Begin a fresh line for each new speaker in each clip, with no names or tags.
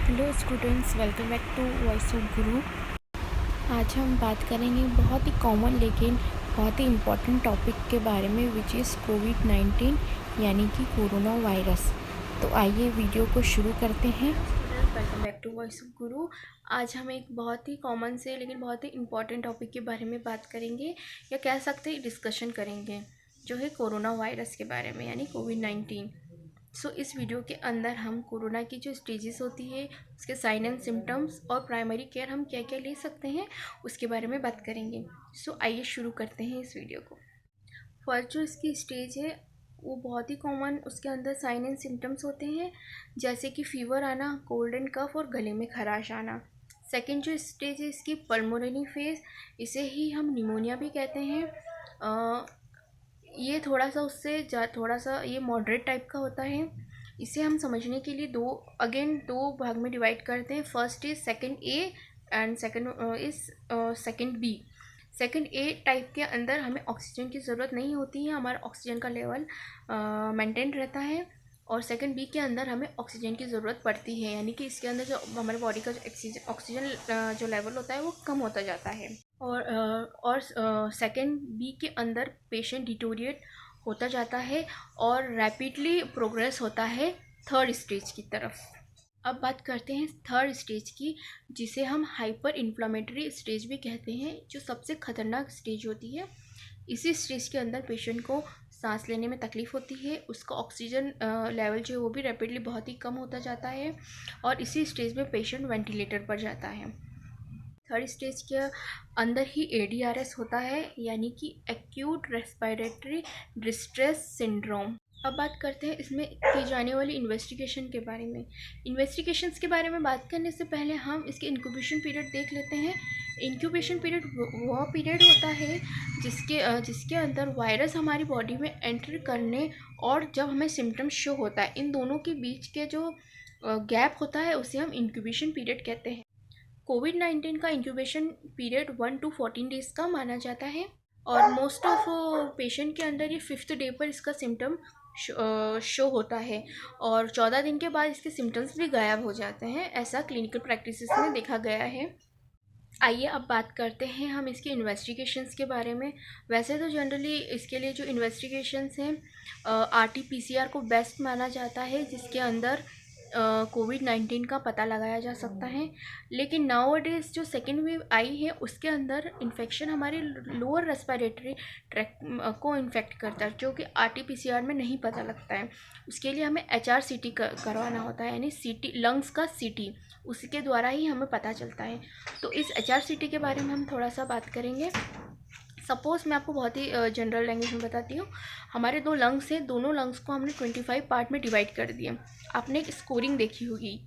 Hello students, welcome back to Voice of Guru. आज हम बात करेंगे बहुत ही कॉमन लेकिन बहुत ही इम्पॉर्टेंट टॉपिक के बारे में, विच इज़ कोविड-19 यानी कि कोरोना वायरस। तो आइए वीडियो को शुरू करते हैं। Welcome back to Voice of Guru. आज हम एक बहुत ही कॉमन से लेकिन बहुत ही इम्पॉर्टेंट टॉपिक के बारे में बात करेंगे, या कह सकते हैं डिस्कशन करेंगे, जो है कोरोना वायरस के बारे में यानी कोविड-19। इस वीडियो के अंदर हम कोरोना की जो स्टेजेस होती है, उसके साइन एंड सिम्टम्स और प्राइमरी केयर हम क्या क्या ले सकते हैं उसके बारे में बात करेंगे। आइए शुरू करते हैं इस वीडियो को। फर्स्ट जो इसकी स्टेज है वो बहुत ही कॉमन, उसके अंदर साइन एंड सिम्टम्स होते हैं, जैसे कि फीवर आना, कोल्ड एंड कफ और गले में खराश आना। सेकेंड जो स्टेज है इसकी पल्मोनरी फेज, इसे ही हम निमोनिया भी कहते हैं। ये थोड़ा सा ये मॉडरेट टाइप का होता है। इसे हम समझने के लिए दो भाग में डिवाइड करते हैं। First is second A and second is second B. Second A type के अंदर हमें ऑक्सीजन की ज़रूरत नहीं होती है, हमारा ऑक्सीजन का लेवल मेंटेन रहता है। और सेकंड बी के अंदर हमें ऑक्सीजन की ज़रूरत पड़ती है, यानी कि इसके अंदर जो हमारे बॉडी का जो ऑक्सीजन जो लेवल होता है वो कम होता जाता है। और सेकंड बी के अंदर पेशेंट डिटोरिएट होता जाता है और रैपिडली प्रोग्रेस होता है थर्ड स्टेज की तरफ। अब बात करते हैं थर्ड स्टेज की, जिसे हम हाइपर इन्फ्लामेटरी स्टेज भी कहते हैं, जो सबसे खतरनाक स्टेज होती है। इसी स्टेज के अंदर पेशेंट को सांस लेने में तकलीफ़ होती है, उसका ऑक्सीजन लेवल जो है वो भी रैपिडली बहुत ही कम होता जाता है और इसी स्टेज में पेशेंट वेंटिलेटर पर जाता है। थर्ड स्टेज के अंदर ही ADRS होता है, यानी कि एक्यूट रेस्पिरेटरी डिस्ट्रेस सिंड्रोम। अब बात करते हैं इसमें की जाने वाली इन्वेस्टिगेशन के बारे में। इन्वेस्टिगेशंस के बारे में बात करने से पहले हम इसके इंक्यूबेशन पीरियड देख लेते हैं। इंक्यूबेशन पीरियड वह पीरियड होता है जिसके अंदर वायरस हमारी बॉडी में एंटर करने और जब हमें सिम्टम्स शो होता है, इन दोनों के बीच के जो गैप होता है उसे हम इंक्यूबेशन पीरियड कहते हैं। कोविड-19 का इंक्यूबेशन पीरियड 1 to 14 डेज़ का माना जाता है और मोस्ट ऑफ पेशेंट के अंदर ये 5th डे पर इसका सिम्टम शो होता है और 14 दिन के बाद इसके सिम्टम्स भी गायब हो जाते हैं, ऐसा क्लिनिकल प्रैक्टिसेस में देखा गया है। आइए अब बात करते हैं हम इसके इन्वेस्टिगेशंस के बारे में। वैसे तो जनरली इसके लिए जो इन्वेस्टिगेशंस हैं RT-PCR को बेस्ट माना जाता है, जिसके अंदर कोविड-19 का पता लगाया जा सकता है। लेकिन नाउ डेज जो सेकेंड वेव आई है उसके अंदर इन्फेक्शन हमारे लोअर रेस्पिरेटरी ट्रैक को इन्फेक्ट करता है, जो कि RT-PCR में नहीं पता लगता है। उसके लिए हमें HRCT करवाना होता है, यानी CT, लंग्स का CT, उसके द्वारा ही हमें पता चलता है। तो इस HRCT के बारे में हम थोड़ा सा बात करेंगे। सपोज़ मैं आपको बहुत ही जनरल लैंग्वेज में बताती हूँ। हमारे दो लंग्स हैं, दोनों लंग्स को हमने 25 पार्ट में डिवाइड कर दिया। आपने एक स्कोरिंग देखी होगी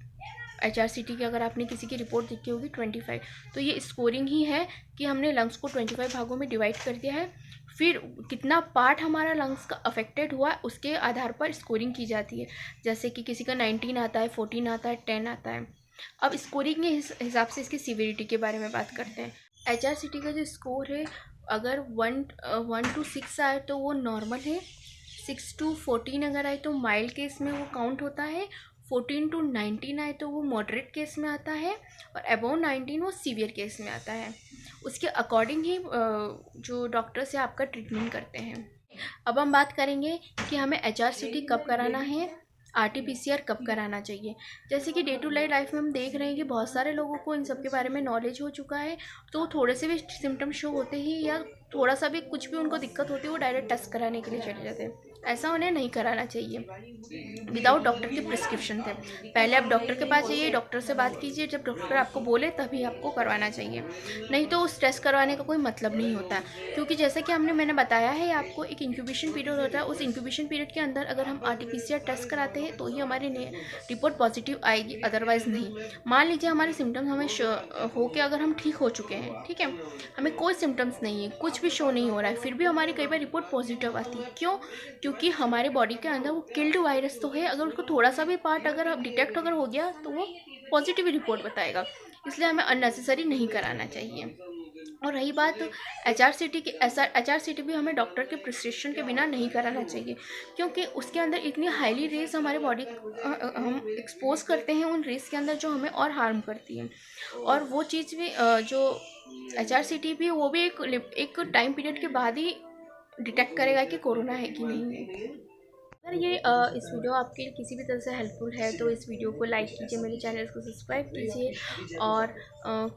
HRCT की, अगर आपने किसी की रिपोर्ट देखी होगी 25, तो ये स्कोरिंग ही है कि हमने लंग्स को 25 भागों में डिवाइड कर दिया है। फिर कितना पार्ट हमारा लंग्स का अफेक्टेड हुआ उसके आधार पर स्कोरिंग की जाती है। जैसे कि किसी का 19 आता है, 14 आता है, 10 आता है। अब स्कोरिंग के हिसाब से इसकी सीवियरिटी के बारे में बात करते हैं। HRCT का जो स्कोर है, अगर 1 to 6 आए तो वो नॉर्मल है, 6 to 14 अगर आए तो माइल्ड केस में वो काउंट होता है, 14 to 19 आए तो वो मॉडरेट केस में आता है और अबव 19 वो सीवियर केस में आता है। उसके अकॉर्डिंग ही जो डॉक्टर्स है आपका ट्रीटमेंट करते हैं। अब हम बात करेंगे कि हमें HRCT कब कराना है, RT-PCR कब कराना चाहिए। जैसे कि डे टू डे लाइफ में हम देख रहे हैं कि बहुत सारे लोगों को इन सब के बारे में नॉलेज हो चुका है, तो थोड़े से भी सिम्टम शो होते ही या थोड़ा सा भी कुछ भी उनको दिक्कत होती है वो डायरेक्ट टेस्ट कराने के लिए चले जाते हैं। ऐसा उन्हें नहीं कराना चाहिए विदाउट डॉक्टर की प्रिस्क्रिप्शन थे। पहले आप डॉक्टर के पास जाइए, डॉक्टर से बात कीजिए, जब डॉक्टर आपको बोले तभी आपको करवाना चाहिए, नहीं तो उस टेस्ट करवाने का कोई मतलब नहीं होता। क्योंकि जैसे कि मैंने बताया है आपको, एक इंक्यूबेशन पीरियड होता है, उस इंक्यूबेशन पीरियड के अंदर अगर हम RT-PCR टेस्ट कराते हैं तो ही हमारी रिपोर्ट पॉजिटिव आएगी, अदरवाइज़ नहीं। मान लीजिए हमारे सिम्टम्स हमें हो के अगर हम ठीक हो चुके हैं, ठीक है, हमें कोई सिम्टम्स नहीं है, कुछ भी शो नहीं हो रहा है, फिर भी हमारी कई बार रिपोर्ट पॉजिटिव आती है। क्यों? क्योंकि हमारे बॉडी के अंदर वो किल्ड वायरस तो है, अगर उसको थोड़ा सा भी पार्ट अगर डिटेक्ट अगर हो गया तो वो पॉजिटिव रिपोर्ट बताएगा, इसलिए हमें अननेसेसरी नहीं कराना चाहिए। और रही बात HRCT की, HRCT भी हमें डॉक्टर के प्रिस्क्रिप्शन के बिना नहीं कराना चाहिए, क्योंकि उसके अंदर इतनी हाईली रेस हमारे बॉडी हम एक्सपोज करते हैं उन रेस के अंदर जो हमें और हार्म करती है। और वो चीज़ भी जो HRCT भी, वो भी एक टाइम पीरियड के बाद ही डिटेक्ट करेगा कि कोरोना है कि नहीं है। अगर ये इस वीडियो आपके लिए किसी भी तरह से हेल्पफुल है तो इस वीडियो को लाइक कीजिए, मेरे चैनल को सब्सक्राइब कीजिए और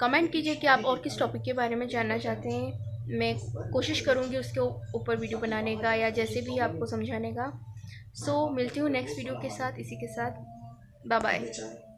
कमेंट कीजिए कि आप और किस टॉपिक के बारे में जानना चाहते हैं। मैं कोशिश करूँगी उसके ऊपर वीडियो बनाने का या जैसे भी आपको समझाने का। सो मिलती हूँ नेक्स्ट वीडियो के साथ, इसी के साथ। Bye bye.